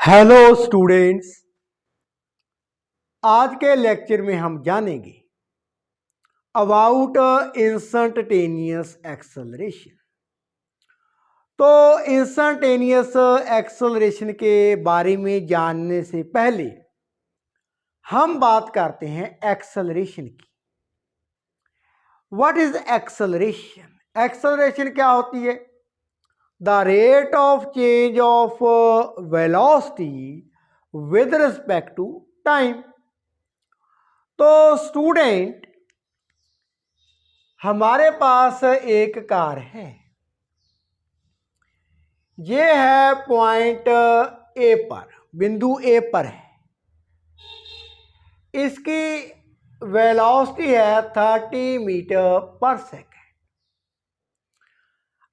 Hello students, आज के lecture में हम जानेंगे अबाउट इंस्टंटेनियस एक्सेलरेशन। तो इंस्टंटेनियस एक्सेलरेशन के बारे में जानने से पहले हम बात करते हैं एक्सेलरेशन की। What is acceleration? एक्सेलरेशन क्या होती है? The rate of change of velocity with respect to time. तो स्टूडेंट, हमारे पास एक कार है, ये है पॉइंट ए पर, बिंदु ए पर है। इसकी वेलोसिटी है 30 मीटर पर सेकेंड।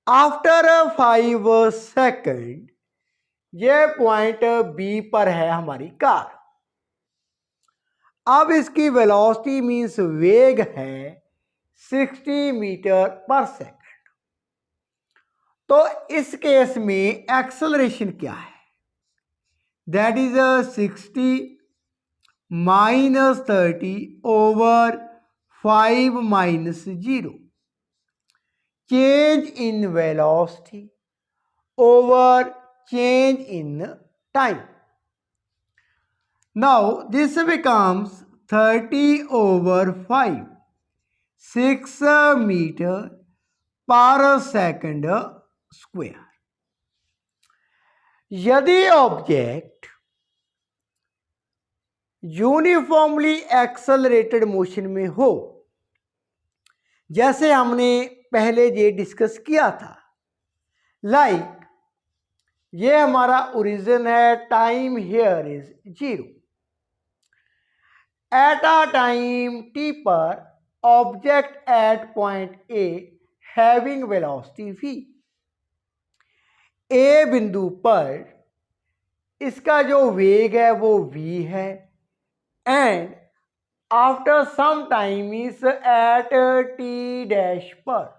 आफ्टर 5 सेकेंड ये पॉइंट बी पर है हमारी कार। अब इसकी वेलोसिटी मीन्स वेग है 60 मीटर पर सेकेंड। तो इस केस में एक्सेलरेशन क्या है? That is 60 minus 30 over 5 minus 0। Change in velocity over change in time. Now this becomes 30 over 5, 6 metre पर सेकेंड स्क्वायर। यदि ऑब्जेक्ट यूनिफॉर्मली एक्सेलरेटेड मोशन में हो, जैसे हमने पहले ये डिस्कस किया था, लाइक ये हमारा ओरिजिन है, time here is 0। At a time t पर object at point A having velocity v, A बिंदु पर इसका जो वेग है वो v है, and after some time is at t dash पर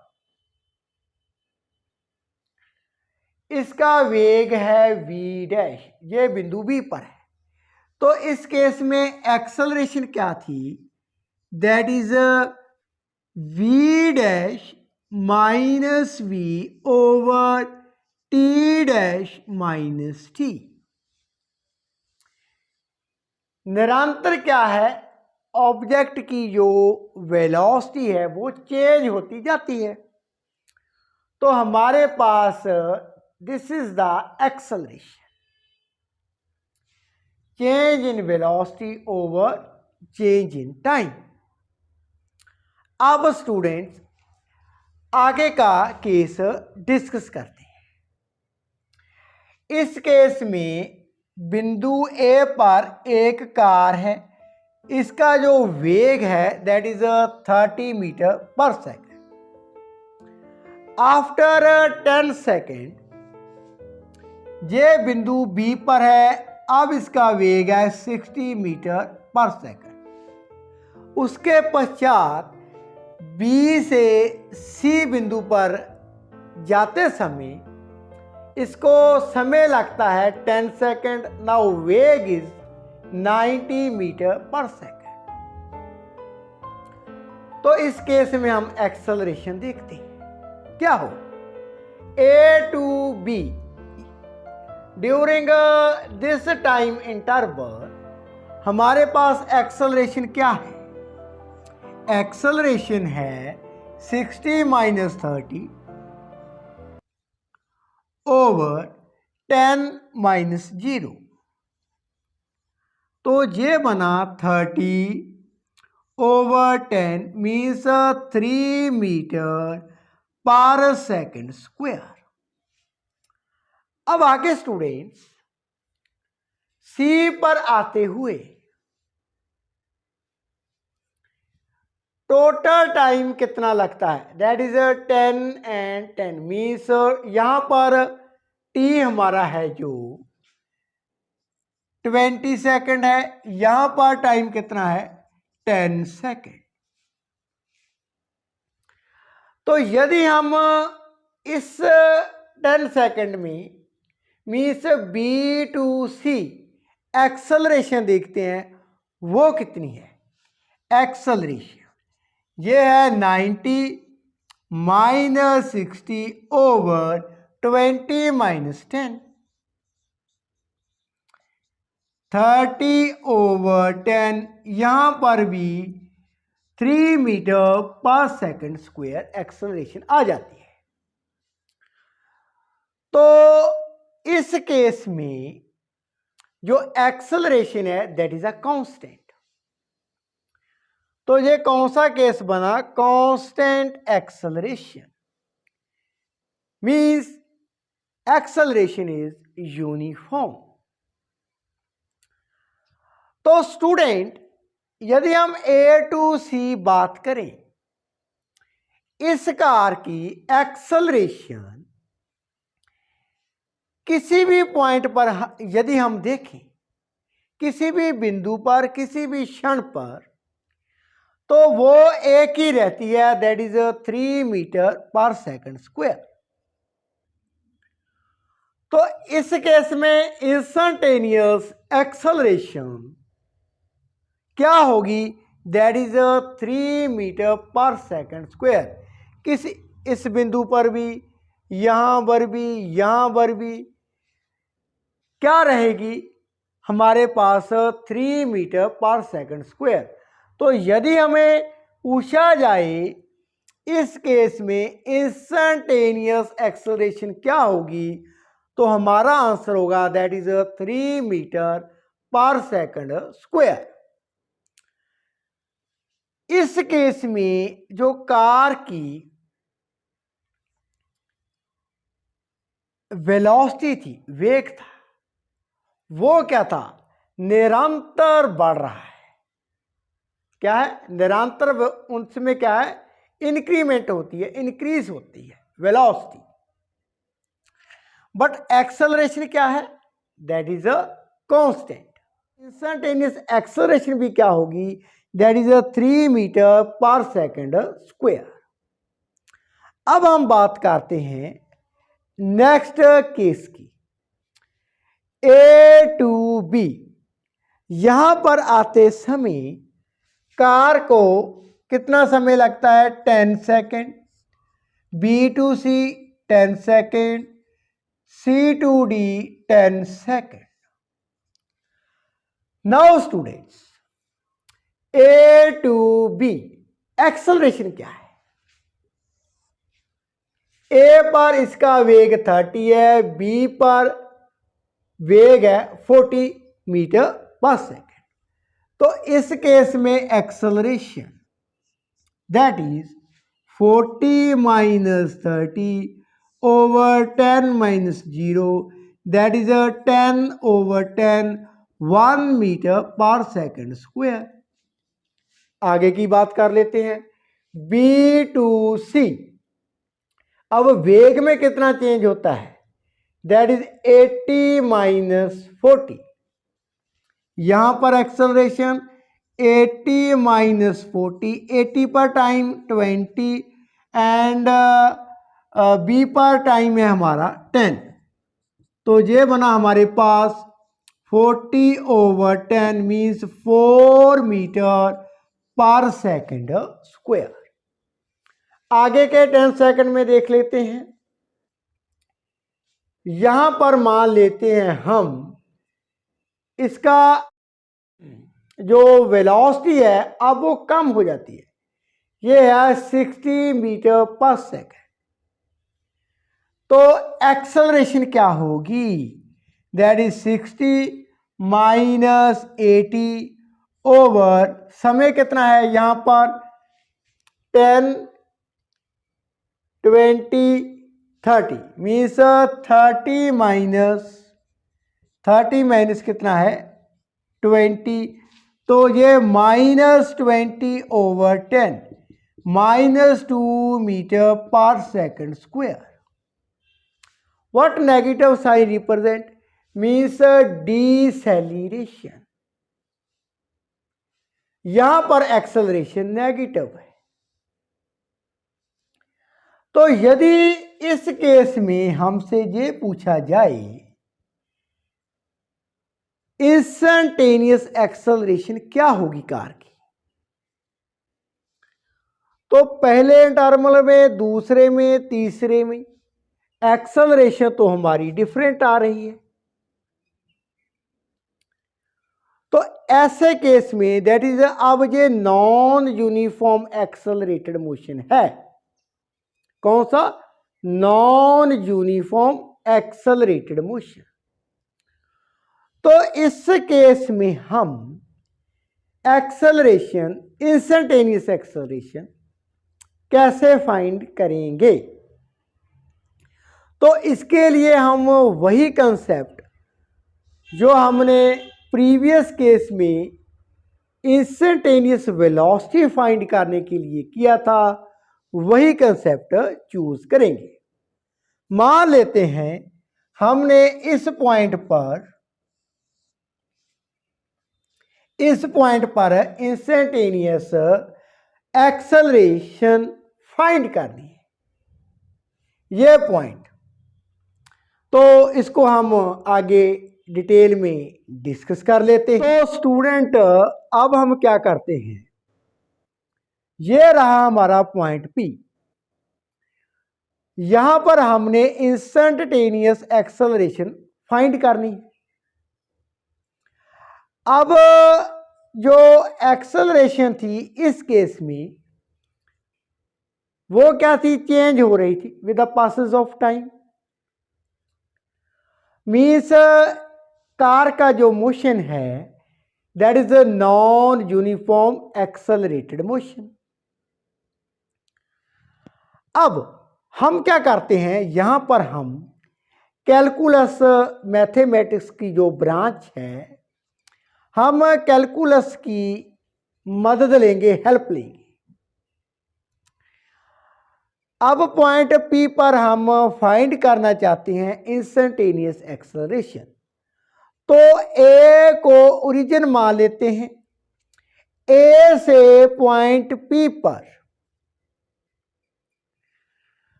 इसका वेग है v डैश, ये बिंदु b पर है। तो इस केस में एक्सेलरेशन क्या थी? That is v dash minus v over t dash minus t। निरंतर क्या है? ऑब्जेक्ट की जो वेलोसिटी है वो चेंज होती जाती है। तो हमारे पास this is the acceleration, change in velocity over change in time. अब स्टूडेंट्स, आगे का केस डिस्कस करते हैं। इस केस में बिंदु ए पर एक कार है, इसका जो वेग है दैट इज 30 मीटर पर सेकेंड। आफ्टर 10 सेकेंड ये बिंदु बी पर है, अब इसका वेग है 60 मीटर पर सेकेंड। उसके पश्चात बी से सी बिंदु पर जाते समय इसको समय लगता है 10 सेकेंड। नाउ वेग इज 90 मीटर पर सेकेंड। तो इस केस में हम एक्सेलरेशन देखते हैं, क्या हो? A to B during this time interval हमारे पास एक्सेलरेशन क्या है? एक्सेलरेशन है 60 माइनस 30 ओवर 10 माइनस 0। तो ये बना 30 ओवर 10 मीन्स 3 मीटर पर सेकेंड स्क्वायर। अब आगे स्टूडेंट्स, सी पर आते हुए टोटल टाइम कितना लगता है? दैट इज 10 एंड 10 मीन्स यहां पर टी हमारा है जो 20 सेकेंड है, यहां पर टाइम कितना है? 10 सेकेंड। तो यदि हम इस 10 सेकेंड में means B to C acceleration देखते हैं वो कितनी है। एक्सेलरेशन ये है 90 माइनस 60 ओवर 20 माइनस 10, 30 ओवर 10, यहां पर भी 3 metre per second square acceleration आ जाती है। तो इस केस में जो एक्सेलरेशन है दैट इज अ कांस्टेंट। तो ये कौन सा केस बना, constant acceleration, means acceleration is uniform. तो स्टूडेंट यदि हम ए टू सी बात करें, इस कार की एक्सेलरेशन किसी भी पॉइंट पर यदि हम देखें, किसी भी बिंदु पर, किसी भी क्षण पर, तो वो एक ही रहती है, that is 3 metre per second square. तो इस केस में इंस्टेंटेनियस एक्सेलरेशन क्या होगी, that is 3 metre per second square. किसी इस बिंदु पर भी, यहां पर भी, यहां पर भी क्या रहेगी हमारे पास 3 मीटर पर सेकंड स्क्वायर। तो यदि हमें पूछा जाए इस केस में इंस्टेंटेनियस एक्सेलरेशन क्या होगी, तो हमारा आंसर होगा that is 3 metre per second square. इस केस में जो कार की वेलोसिटी थी, वेग था, वो क्या था, निरंतर बढ़ रहा है। क्या है, निरंतर, उसमें क्या है, इंक्रीमेंट होती है, इंक्रीज होती है वेलोसिटी। बट एक्सेलरेशन क्या है, that is a constant. Instantaneous acceleration भी क्या होगी, that is 3 metre per second square. अब हम बात करते हैं नेक्स्ट केस की, ए टू बी। यहां पर आते समय कार को कितना समय लगता है, 10 second, B to C 10 second, C to D 10 second. Now students, A to B acceleration क्या है, ए पर इसका वेग 30 है, बी पर वेग है 40 मीटर पर सेकेंड। तो इस केस में acceleration that is 40 minus 30 over 10 minus 0, that is 10 over 10, 1 metre per second square. आगे की बात कर लेते हैं, बी टू सी। अब वेग में कितना चेंज होता है, दैट इज 80 माइनस 40। यहां पर एक्सेलरेशन 80 माइनस 40, 80 पर टाइम 20 एंड बी पर टाइम है हमारा 10। तो ये बना हमारे पास 40 over 10 means 4 metre per second square. आगे के 10 सेकंड में देख लेते हैं। यहां पर मान लेते हैं हम इसका जो वेलोसिटी है अब वो कम हो जाती है, ये है 60 मीटर पर सेकंड। तो एक्सेलरेशन क्या होगी, दैट इज 60 माइनस 80 ओवर, समय कितना है यहां पर 10 20 30 मीन्स 30 माइनस कितना है 20। तो ये minus 20 over 10 minus 2 metre per second square. What negative sign represent, means deceleration. यहां पर एक्सेलरेशन नेगेटिव है। तो यदि इस केस में हमसे ये पूछा जाए इंस्टेंटेनियस एक्सेलरेशन क्या होगी कार की। तो पहले टर्मिनल में, दूसरे में, तीसरे में एक्सेलरेशन तो हमारी डिफरेंट आ रही है। तो ऐसे केस में दैट इज अब ये नॉन यूनिफॉर्म एक्सेलरेटेड मोशन है। कौन सा? Non uniform accelerated motion. तो इस केस में हम एक्सेलरेशन, इंस्टेंटेनियस एक्सेलरेशन कैसे फाइंड करेंगे? तो इसके लिए हम वही कंसेप्ट जो हमने प्रीवियस केस में इंस्टेंटेनियस वेलोसिटी फाइंड करने के लिए किया था, वही कंसेप्ट चूज करेंगे। मान लेते हैं हमने इस पॉइंट पर इंस्टेंटेनियस एक्सेलरेशन फाइंड करनी है, ये पॉइंट। तो इसको हम आगे डिटेल में डिस्कस कर लेते हैं। तो स्टूडेंट, अब हम क्या करते हैं, ये रहा हमारा पॉइंट P। यहां पर हमने इंस्टेंटेनियस एक्सेलरेशन फाइंड करनी है। अब जो एक्सेलरेशन थी इस केस में वो क्या थी? चेंज हो रही थी with the passes of time. Means car का जो मोशन है that is a non uniform accelerated motion. अब हम क्या करते हैं, यहां पर हम कैलकुलस मैथमेटिक्स की जो ब्रांच है, हम कैलकुलस की मदद लेंगे, हेल्प लेंगे। अब पॉइंट P पर हम फाइंड करना चाहते हैं इंस्टेंटेनियस एक्सेलरेशन। तो A को ओरिजिन मान लेते हैं। A से पॉइंट P पर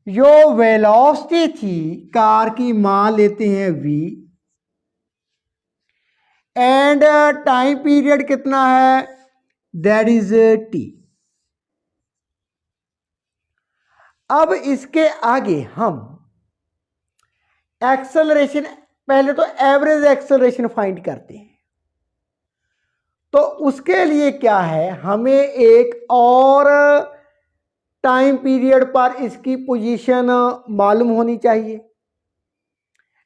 जो वेलोसिटी थी कार की मान लेते हैं V, एंड टाइम पीरियड कितना है? That is T। अब इसके आगे हम एक्सेलरेशन, पहले तो एवरेज एक्सेलरेशन फाइंड करते हैं। तो उसके लिए क्या है, हमें एक और टाइम पीरियड पर इसकी पोजीशन मालूम होनी चाहिए,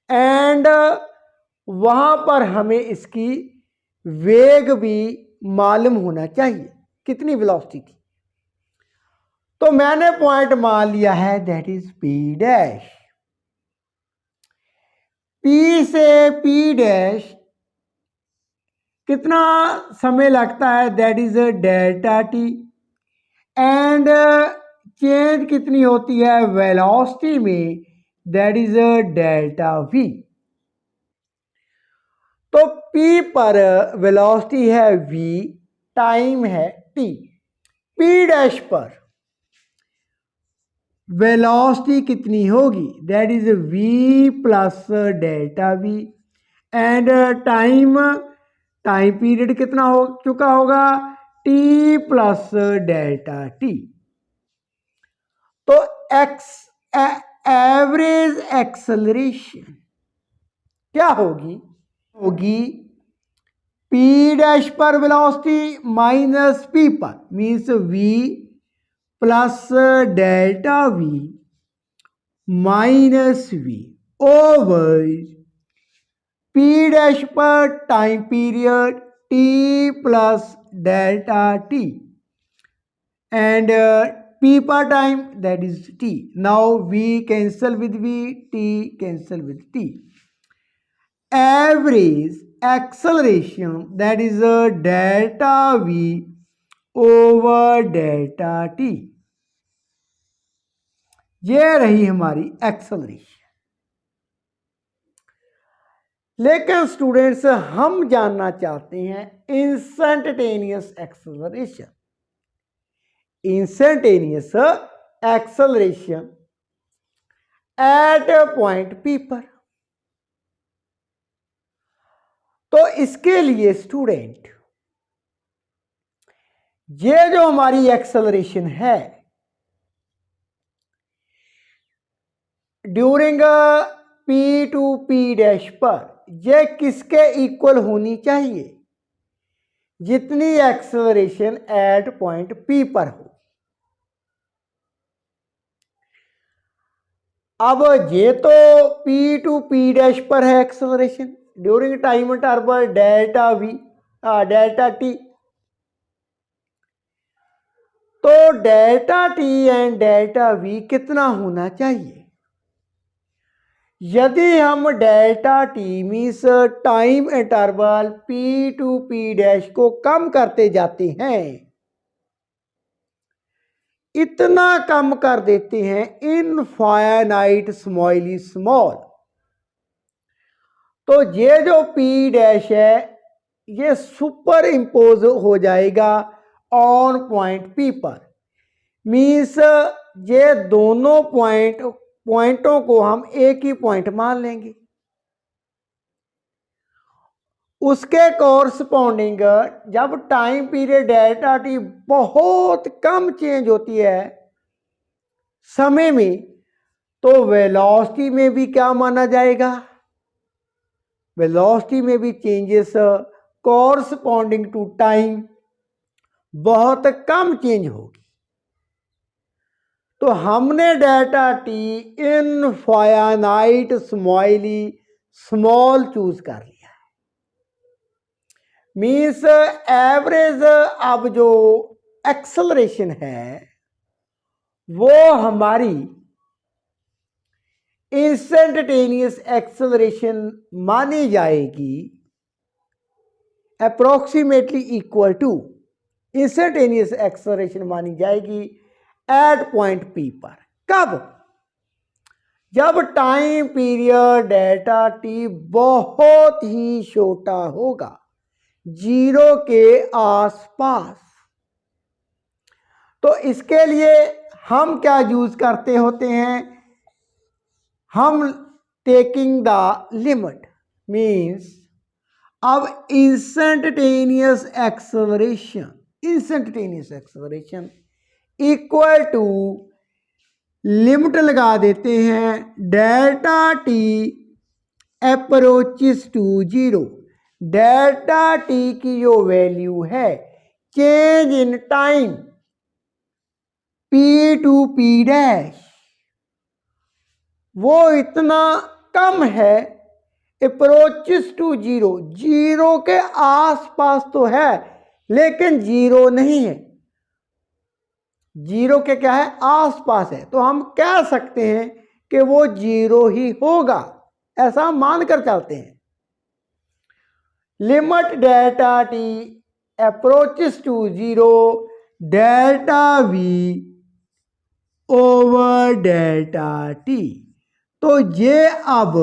एंड वहां पर हमें इसकी वेग भी मालूम होना चाहिए, कितनी वेलोसिटी थी। तो मैंने पॉइंट मान लिया है that is P dash. P से P डैश कितना समय लगता है? That is delta T। And change कितनी होती है वेलोसिटी में? That is delta V। तो P पर वेलोसिटी है V, टाइम है T। P डैश पर वेलोसिटी कितनी होगी? That is V plus delta V। And time period कितना हो चुका होगा? T plus delta T। तो एवरेज एक्सेलरेशन क्या होगी? P डैश पर वेलोसिटी माइनस P पर, means V plus delta V minus V over P dash पर time period T plus delta T, and P पर time that is T। Now V cancel with V, T cancel with T। Average acceleration that is delta V over delta T। ये रही हमारी acceleration. लेकिन students, हम जानना चाहते हैं instantaneous acceleration. Instantaneous acceleration at point P पर। तो इसके लिए स्टूडेंट ये जो हमारी एक्सेलरेशन है during P to P dash पर, यह किसके इक्वल होनी चाहिए? जितनी एक्सेलरेशन एट पॉइंट पी पर हो। अब ये तो पी टू पी डैश पर है acceleration during time interval delta V delta T. तो delta T and delta V कितना होना चाहिए? यदि हम delta T means time interval P to P dash को कम करते जाते हैं, इतना कम कर देते हैं इनफाइनाइट स्मॉली स्मॉल, तो ये जो पी डैश है ये सुपर इम्पोज हो जाएगा ऑन पॉइंट पी पर। मीन्स ये दोनों पॉइंटों को हम एक ही पॉइंट मान लेंगे। उसके कोरस्पॉन्डिंग जब टाइम पीरियड डेल्टा टी बहुत कम चेंज होती है समय में, तो वेलोसिटी में भी क्या माना जाएगा? वेलोसिटी में भी चेंजेस कोरस्पॉन्डिंग टू टाइम बहुत कम चेंज होगी। तो हमने delta T infinitesimally small choose कर लिया है। मीन्स एवरेज अब जो एक्सेलरेशन है वो हमारी इंस्टेंटेनियस एक्सेलरेशन मानी जाएगी approximately equal to instantaneous acceleration मानी जाएगी एट पॉइंट पी पर। कब? जब टाइम पीरियड डेल्टा टी बहुत ही छोटा होगा, जीरो के आसपास। तो इसके लिए हम क्या यूज करते होते हैं? हम टेकिंग द लिमिट मीन्स अब instantaneous acceleration equal to limit लगा देते हैं delta T approaches to zero. Delta T की जो वैल्यू है change in time P to P dash वो इतना कम है, अप्रोचेस टू जीरो, जीरो के आसपास तो है लेकिन जीरो नहीं है, जीरो के क्या है? आसपास है। तो हम कह सकते हैं कि वो जीरो ही होगा, ऐसा मानकर चलते हैं। Limit delta T approaches to zero delta V over delta T. तो ये अब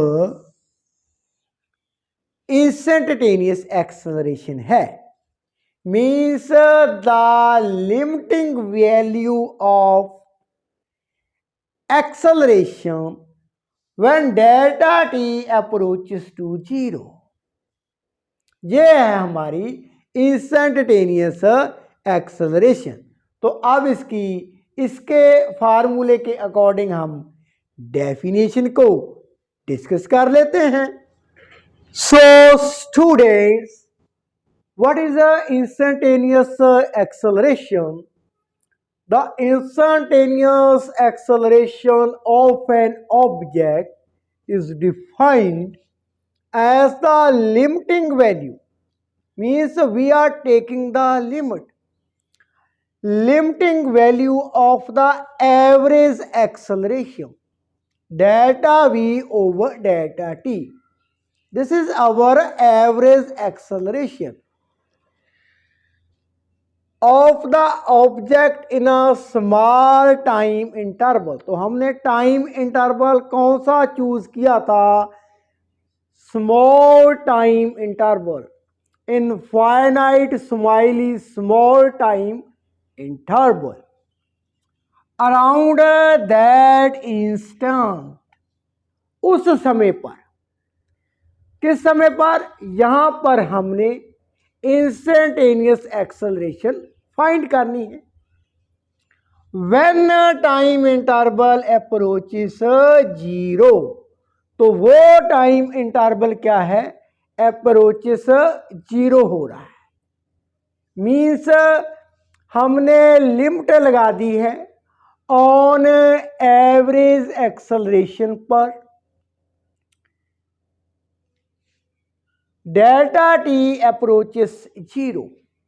इंस्टेंटेनियस एक्सेलरेशन है। Means the limiting value of acceleration when delta T approaches to zero. ये है हमारी इंस्टेंटेनियस एक्सेलरेशन। तो अब इसके फार्मूले के अकॉर्डिंग हम डेफिनेशन को डिस्कस कर लेते हैं। So students, what is the instantaneous acceleration? The instantaneous acceleration of an object is defined as the limiting value, means we are taking the limiting value of the average acceleration delta v over delta t. This is our average acceleration of the object in a small time interval. तो हमने time interval कौन सा choose किया था? Small time interval, infinite smiley small time interval. Around that instant, उस समय पर किस समय पर? यहां पर हमने इंस्टेंटेनियस एक्सेलरेशन फाइंड करनी है। व्हेन टाइम इंटरवल अप्रोचेस 0, तो वो टाइम इंटरवल क्या है? अप्रोचेस 0 हो रहा है। मीन्स हमने लिमिट लगा दी है ऑन एवरेज एक्सेलरेशन पर डेल्टा टी अप्रोचेस 0।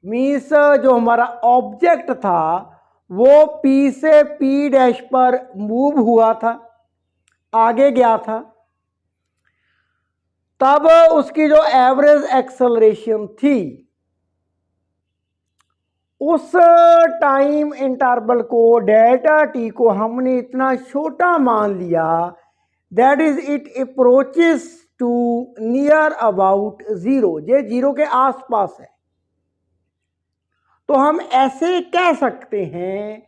मीन्स जो हमारा ऑब्जेक्ट था वो पी से पी डैश पर मूव हुआ था, आगे गया था, तब उसकी जो एवरेज एक्सेलरेशन थी उस टाइम इंटरवल को डेल्टा टी को हमने इतना छोटा मान लिया, that is it approaches to near about 0, ये 0 के आसपास है। तो हम ऐसे कह सकते हैं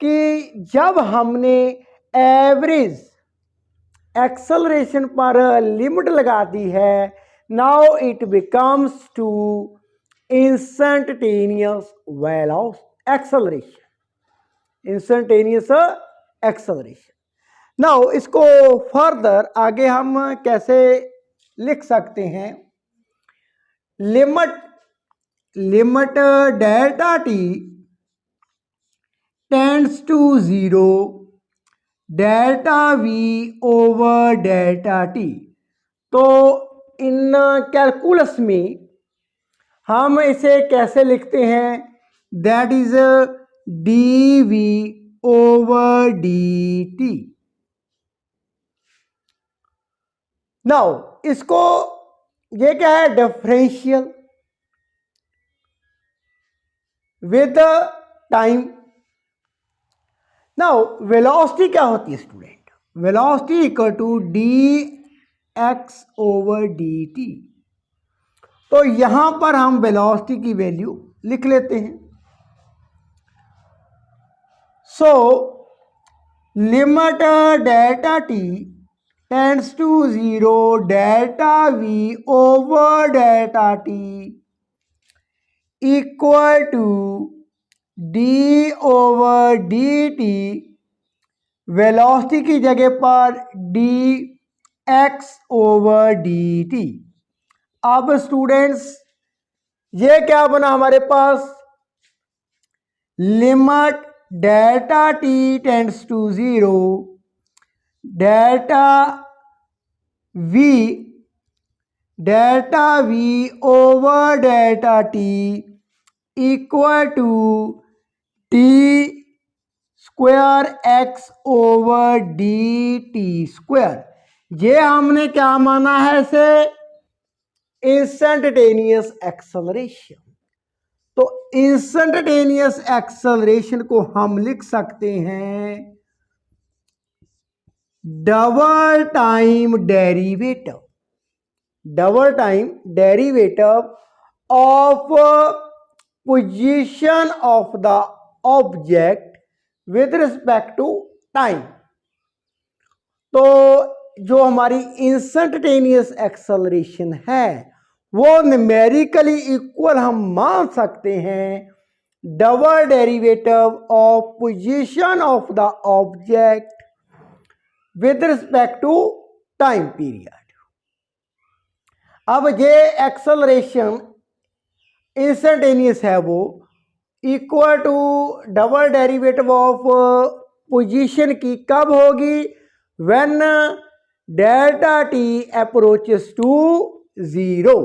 कि जब हमने एवरेज एक्सेलरेशन पर लिमिट लगा दी है, now it becomes to instantaneous acceleration, instantaneous acceleration. Now इसको फर्दर आगे हम कैसे लिख सकते हैं? Limit delta T tends to 0 delta V over delta T. तो इन कैलकुलस में हम इसे कैसे लिखते हैं? That is D we over D T. Now इसको, ये क्या है? Differential with time. Now velocity क्या होती है student? Velocity equal to D X over D T. तो यहां पर हम वेलोसिटी की वैल्यू लिख लेते हैं। So limit delta T tends to 0 delta V over delta T equal to D over D T. Velocity की जगह पर D X over D T. अब स्टूडेंट्स ये क्या बना हमारे पास? Limit delta T tends to 0 delta V over delta T equal to T square X over D T square. ये हमने क्या माना है? इसे इंस्टेंटेनियस एक्सेलरेशन। तो इंस्टेंटेनियस एक्सेलरेशन को हम लिख सकते हैं double time derivative of position of the object with respect to time. तो जो हमारी इंस्टेंटेनियस एक्सेलरेशन है वो न्यूमेरिकली इक्वल हम मान सकते हैं double derivative of position of the object with respect to time period. अब ये एक्सेलरेशन इंस्टेंटेनियस है, वो equal to double derivative of position की कब होगी? When delta T approaches to 0।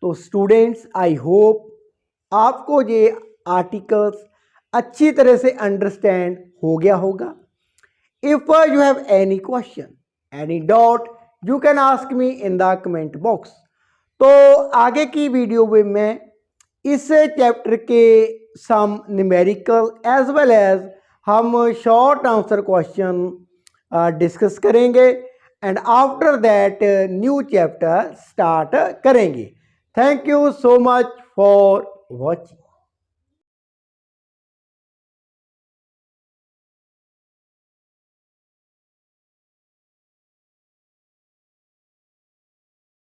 तो स्टूडेंट्स आई होप आपको ये आर्टिकल्स अच्छी तरह से अंडरस्टैंड हो गया होगा। If you have any question, any doubt, you can ask me in the comment box. तो आगे की वीडियो में मैं इस चैप्टर के some numerical as well as हम शॉर्ट आंसर क्वेश्चन डिस्कस करेंगे and after that new chapter start करेंगे। Thank you so much for watching.